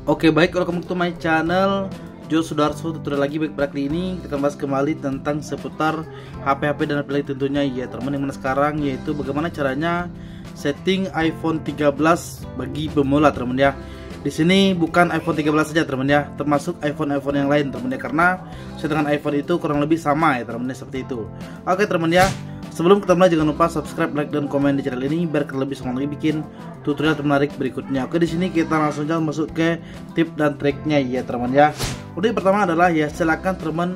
Oke baik, welcome to my channel Jo Sudarso. Tutorial lagi baik kali ini kita bahas kembali tentang seputar HP dan aplikasi tentunya ya teman yang mana sekarang, yaitu bagaimana caranya setting iPhone 13 bagi pemula teman ya. Di sini bukan iPhone 13 saja teman ya, termasuk iPhone yang lain teman ya, karena settingan iPhone itu kurang lebih sama ya teman ya, seperti itu. Oke teman ya, sebelum kita mulai jangan lupa subscribe, like, dan komen di channel ini biar kita lebih semangat lagi bikin tutorial menarik berikutnya. Oke, di sini kita langsung jalan masuk ke tip dan triknya ya teman ya. Udah, yang pertama adalah ya silakan teman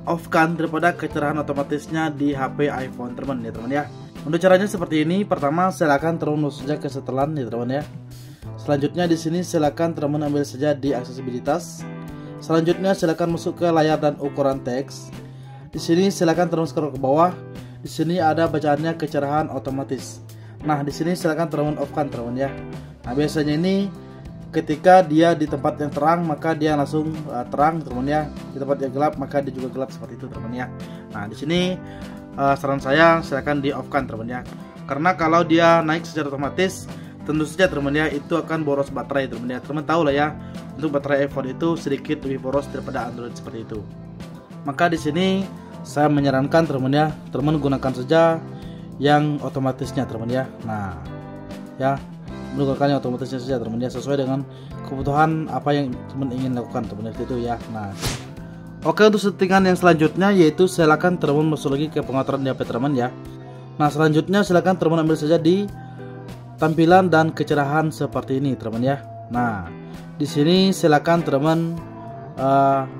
off-kan daripada kecerahan otomatisnya di HP iPhone teman ya teman ya. Untuk caranya seperti ini, pertama silakan teman masuk saja ke setelan ya teman ya. Selanjutnya di sini silakan teman ambil saja di aksesibilitas. Selanjutnya silakan masuk ke layar dan ukuran teks. Di sini silakan terus scroll ke bawah. Di sini ada bacaannya kecerahan otomatis. Nah, di sini silakan teman off-kan teman ya. Nah, biasanya ini ketika dia di tempat yang terang maka dia langsung terang teman ya. Di tempat yang gelap maka dia juga gelap, seperti itu teman ya. Nah, di sini saran saya silakan di off-kan teman ya. Karena kalau dia naik secara otomatis, tentu saja teman ya itu akan boros baterai teman ya. Teman tahu lah ya, untuk baterai iPhone itu sedikit lebih boros daripada Android seperti itu. Maka di sini saya menyarankan teman ya, teman gunakan saja yang otomatisnya teman ya. Nah, ya menggunakan yang otomatisnya saja teman ya, sesuai dengan kebutuhan apa yang teman ingin lakukan teman itu ya. Nah, oke, untuk settingan yang selanjutnya yaitu silakan teman masuk lagi ke pengaturan di HP teman ya. Nah, selanjutnya silakan teman ambil saja di tampilan dan kecerahan seperti ini teman ya. Nah, di sini silakan teman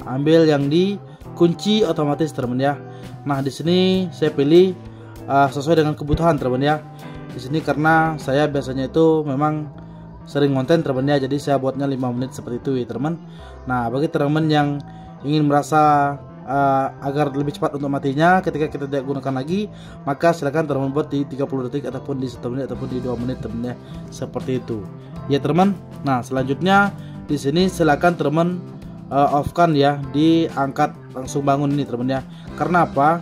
ambil yang di kunci otomatis teman ya. Nah, di sini saya pilih sesuai dengan kebutuhan teman ya. Di sini karena saya biasanya itu memang sering konten teman ya, jadi saya buatnya 5 menit seperti itu ya teman. Nah, bagi teman yang ingin merasa agar lebih cepat untuk matinya ketika kita tidak gunakan lagi, maka silakan teman buat di 30 detik ataupun di 1 menit ataupun di 2 menit teman ya, seperti itu ya teman. Nah, selanjutnya di sini silakan teman off-kan ya, diangkat langsung bangun ini teman ya. Karena apa?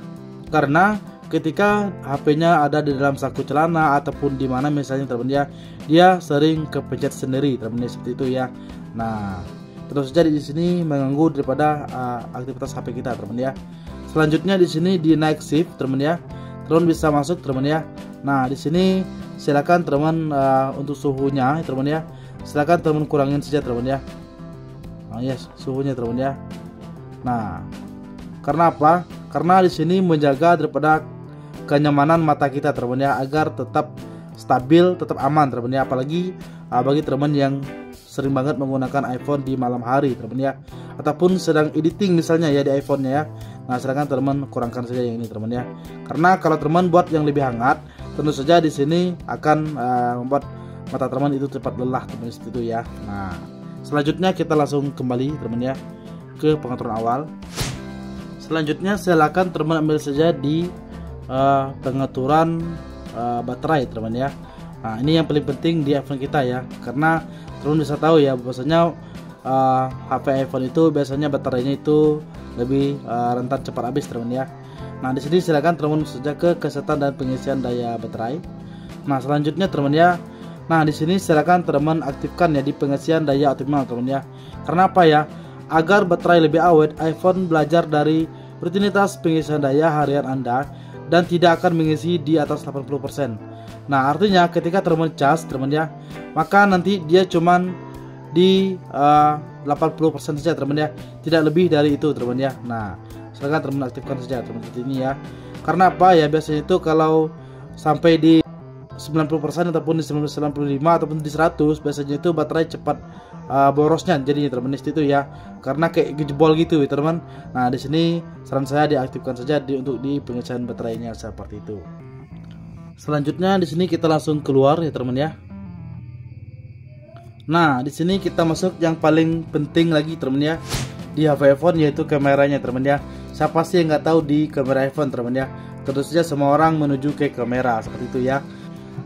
Karena ketika HP-nya ada di dalam saku celana ataupun di mana misalnya teman ya, dia sering kepencet sendiri teman ya, seperti itu ya. Nah, terus saja di sini mengganggu daripada aktivitas HP kita teman ya. Selanjutnya di sini di night shift teman ya, teman bisa masuk teman ya. Nah, di sini silakan teman untuk suhunya teman ya, silakan teman kurangin saja teman ya. Nah, yes, suhunya teman ya. Nah, karena apa? Karena di sini menjaga daripada kenyamanan mata kita teman ya, agar tetap stabil, tetap aman teman ya. Apalagi bagi teman yang sering banget menggunakan iPhone di malam hari teman ya, ataupun sedang editing misalnya ya di iPhone-nya ya. Nah, silakan teman kurangkan saja yang ini teman ya. Karena kalau teman buat yang lebih hangat, tentu saja di sini akan membuat mata teman itu cepat lelah teman itu ya. Nah, selanjutnya kita langsung kembali teman ya ke pengaturan awal. Selanjutnya silakan teman ambil saja di pengaturan baterai teman ya. Nah, ini yang paling penting di iPhone kita ya, karena teman bisa tahu ya bahwasanya HP iPhone itu biasanya baterainya itu lebih rentan cepat habis teman ya. Nah, di sini silakan teman saja ke kesehatan dan pengisian daya baterai. Nah, selanjutnya teman ya. Nah, di sini silakan teman aktifkan ya di pengisian daya optimal teman ya. Karena apa ya? Agar baterai lebih awet, iPhone belajar dari rutinitas pengisian daya harian Anda dan tidak akan mengisi di atas 80%. Nah, artinya ketika teman cas teman ya, maka nanti dia cuman di 80% saja teman ya, tidak lebih dari itu teman ya. Nah, silakan teman aktifkan saja teman seperti ini ya. Karena apa ya, biasanya itu kalau sampai di 90% ataupun di 95 ataupun di 100, biasanya itu baterai cepat borosnya jadinya teman itu ya, karena kayak gejebol gitu ya teman. Nah, di sini saran saya diaktifkan saja untuk di pengisian baterainya seperti itu. Selanjutnya di sini kita langsung keluar ya teman ya. Nah, di sini kita masuk yang paling penting lagi teman ya di HP iPhone, yaitu kameranya teman ya. Siapa sih yang nggak tahu di kamera iPhone teman ya? Tentu saja semua orang menuju ke kamera seperti itu ya.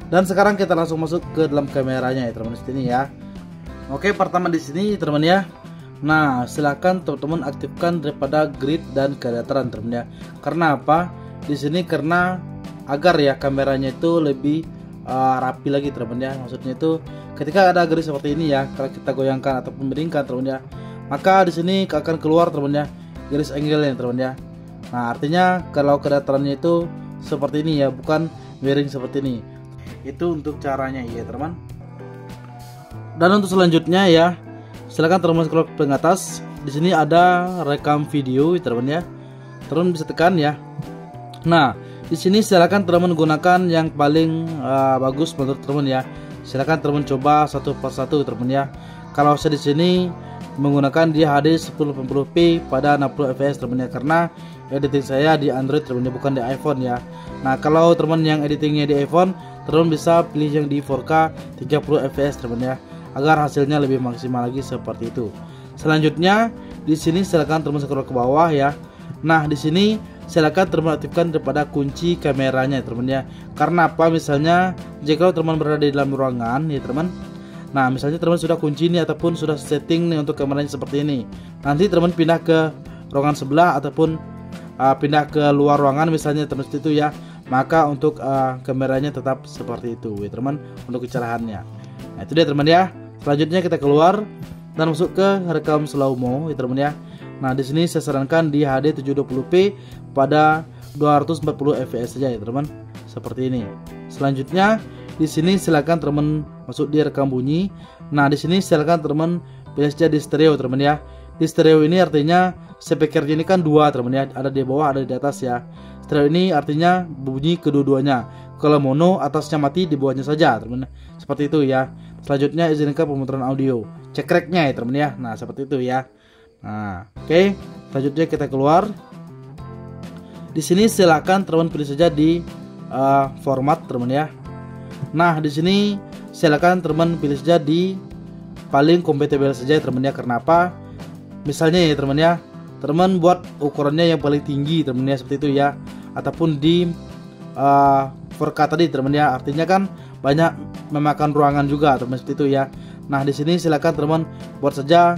Dan sekarang kita langsung masuk ke dalam kameranya ya teman di sini ya. Oke, pertama di sini teman ya. Nah, silakan teman-teman aktifkan daripada grid dan kedatangan teman ya. Karena apa? Di sini karena agar ya kameranya itu lebih rapi lagi teman ya. Maksudnya itu ketika ada garis seperti ini ya, kalau kita goyangkan atau miringkan teman ya, maka di sini akan keluar teman ya garis angle-nya teman ya. Nah artinya kalau kedatarannya itu seperti ini ya, bukan miring seperti ini. Itu untuk caranya ya teman. Dan untuk selanjutnya ya, silakan teman scroll ke atas. Di sini ada rekam video teman ya. Teman bisa tekan ya. Nah di sini silakan teman gunakan yang paling bagus menurut teman ya. Silakan teman coba satu persatu teman ya. Kalau saya di sini menggunakan di HD 1080p pada 60 fps teman ya, karena editing saya di Android teman ya, bukan di iPhone ya. Nah kalau teman yang editingnya di iPhone, teman bisa pilih yang di 4K 30 fps teman ya, agar hasilnya lebih maksimal lagi seperti itu. Selanjutnya di sini silakan teman scroll ke bawah ya. Nah di sini silakan teman aktifkan daripada kunci kameranya teman ya. Karena apa? Misalnya jika teman berada di dalam ruangan ya teman. Nah misalnya teman sudah kunci ini ataupun sudah setting nih untuk kameranya seperti ini. Nanti teman pindah ke ruangan sebelah ataupun pindah ke luar ruangan misalnya teman itu ya. Maka untuk kameranya tetap seperti itu ya teman, untuk kecerahannya. Nah itu dia teman ya. Selanjutnya kita keluar dan masuk ke rekam slow mo ya teman ya. Nah di sini saya sarankan di HD 720p pada 240 fps saja ya teman, seperti ini. Selanjutnya di sini silakan teman masuk di rekam bunyi. Nah di sini silakan teman pilih saja di stereo teman ya. Di stereo ini artinya speakernya ini kan dua teman ya, ada di bawah ada di atas ya. Stereo ini artinya bunyi kedua-duanya. Kalau mono atasnya mati, di bawahnya saja teman, seperti itu ya. Selanjutnya izinkan pemutaran audio, cekreknya ya teman ya. Nah seperti itu ya. Nah oke. Selanjutnya kita keluar. Di sini silakan teman pilih saja di format teman ya. Nah di sini silakan teman pilih saja di paling kompatibel saja teman ya. Karena apa? Misalnya ya teman ya, teman buat ukurannya yang paling tinggi teman ya, seperti itu ya. Ataupun di 4K tadi teman ya, artinya kan banyak memakan ruangan juga teman, seperti itu ya. Nah di sini silakan teman buat saja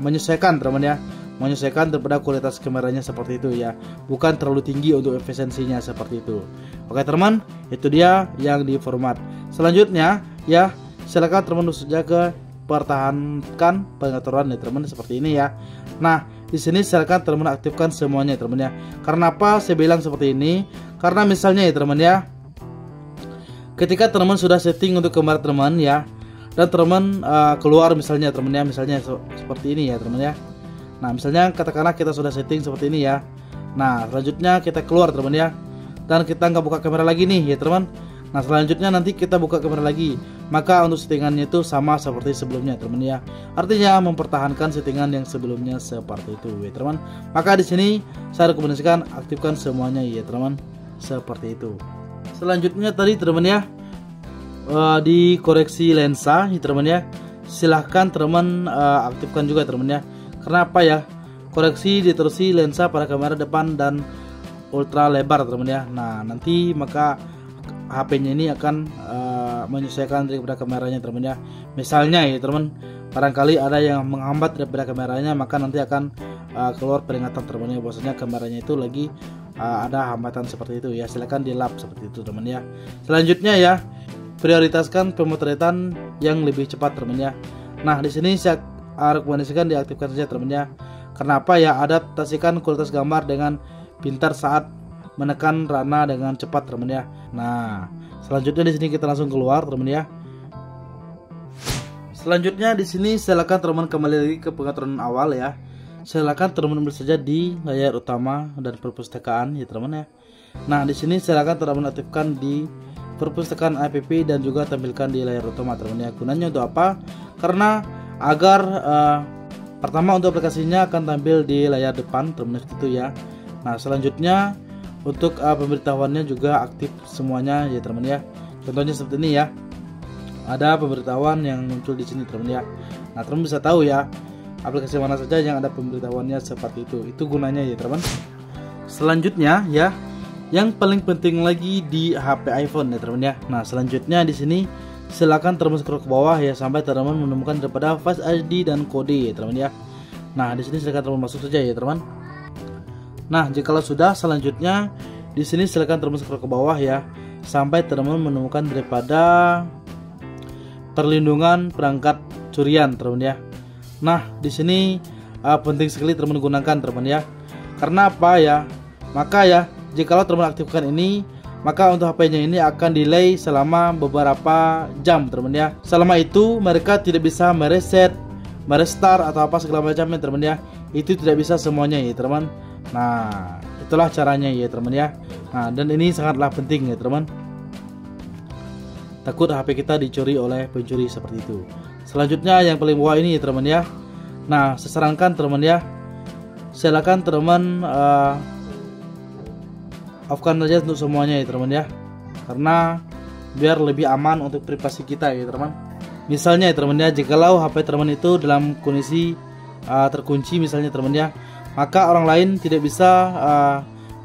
menyesuaikan teman ya, menyesuaikan daripada kualitas kameranya seperti itu ya, bukan terlalu tinggi untuk efisiensinya seperti itu. Oke teman, itu dia yang di format. Selanjutnya ya, silakan teman saja ke pertahankan pengaturan ya teman, seperti ini ya. Nah di sini silakan teman aktifkan semuanya teman ya. Karena apa saya bilang seperti ini? Karena misalnya ya teman ya, ketika teman sudah setting untuk kamera teman ya, dan teman keluar misalnya teman ya, misalnya seperti ini ya teman ya. Nah misalnya katakanlah kita sudah setting seperti ini ya. Nah selanjutnya kita keluar teman ya, dan kita nggak buka kamera lagi nih ya teman. Nah selanjutnya nanti kita buka kamera lagi, maka untuk settingannya itu sama seperti sebelumnya teman ya. Artinya mempertahankan settingan yang sebelumnya seperti itu ya teman. Maka di sini saya rekomendasikan aktifkan semuanya ya teman, seperti itu. Selanjutnya tadi teman ya, di koreksi lensa ya teman ya, silahkan teman aktifkan juga teman ya. Karena apa ya? Koreksi diterusi lensa pada kamera depan dan ultra lebar teman ya. Nah nanti maka HP-nya ini akan menyesuaikan daripada kameranya teman ya. Misalnya ya teman, barangkali ada yang menghambat daripada kameranya, maka nanti akan keluar peringatan teman ya, bahwasanya kameranya itu lagi ada hambatan seperti itu ya. Silakan di lap seperti itu teman ya. Selanjutnya ya, prioritaskan pemotretan yang lebih cepat teman ya. Nah di sini saya rekomendasikan diaktifkan saja teman ya. Karena apa ya? Adaptasikan kualitas gambar dengan pintar saat menekan rana dengan cepat teman ya. Nah selanjutnya di sini kita langsung keluar teman ya. Selanjutnya di sini silakan teman kembali lagi ke pengaturan awal ya. Silakan teman ambil saja di layar utama dan perpustakaan ya teman ya. Nah di sini silakan teman aktifkan di perpustakaan app dan juga tampilkan di layar utama teman ya. Gunanya untuk apa? Karena agar pertama untuk aplikasinya akan tampil di layar depan teman itu ya. Nah selanjutnya untuk pemberitahuannya juga aktif semuanya ya teman ya. Contohnya seperti ini ya, ada pemberitahuan yang muncul di sini teman ya. Nah teman bisa tahu ya aplikasi mana saja yang ada pemberitahuannya seperti itu. Itu gunanya ya teman. Selanjutnya ya, yang paling penting lagi di HP iPhone ya teman ya. Nah selanjutnya di sini silakan teman scroll ke bawah ya sampai teman menemukan daripada Face ID dan kode ya teman ya. Nah di sini silakan teman masuk saja ya teman. Nah jikalau sudah, selanjutnya di sini silakan teman scroll ke bawah ya sampai teman-teman menemukan daripada perlindungan perangkat curian teman ya. Nah di sini penting sekali teman gunakan teman ya. Karena apa ya? Maka ya jikalau teman aktifkan ini, maka untuk HP-nya ini akan delay selama beberapa jam teman ya. Selama itu mereka tidak bisa mereset, merestart atau apa segala macamnya teman ya. Itu tidak bisa semuanya ya teman. Nah itulah caranya ya teman ya. Nah dan ini sangatlah penting ya teman. Takut HP kita dicuri oleh pencuri seperti itu. Selanjutnya yang paling bawah ini ya teman ya. Nah saya sarankan teman ya, silakan teman off-kan aja untuk semuanya ya teman ya. Karena biar lebih aman untuk privasi kita ya teman. Misalnya ya teman ya, jikalau HP teman itu dalam kondisi terkunci misalnya teman ya, maka orang lain tidak bisa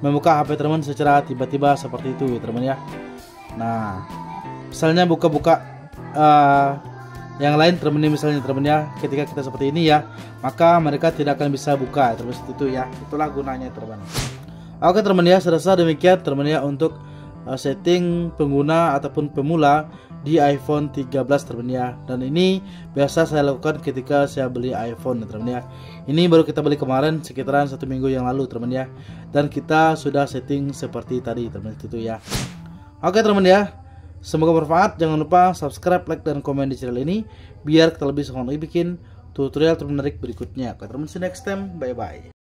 membuka HP teman secara tiba-tiba seperti itu ya teman ya. Nah misalnya buka-buka yang lain teman misalnya teman ya, ketika kita seperti ini ya, maka mereka tidak akan bisa buka terus itu ya. Itulah gunanya teman. Oke teman ya, serasa demikian teman ya untuk setting pengguna ataupun pemula di iPhone 13 teman ya. Dan ini biasa saya lakukan ketika saya beli iPhone teman ya. Ini baru kita beli kemarin sekitaran 1 minggu yang lalu teman ya. Dan kita sudah setting seperti tadi teman itu ya. Oke teman ya, semoga bermanfaat. Jangan lupa subscribe, like, dan komen di channel ini biar kita lebih semangat bikin tutorial termenarik berikutnya. Oke teman, see you next time. Bye bye.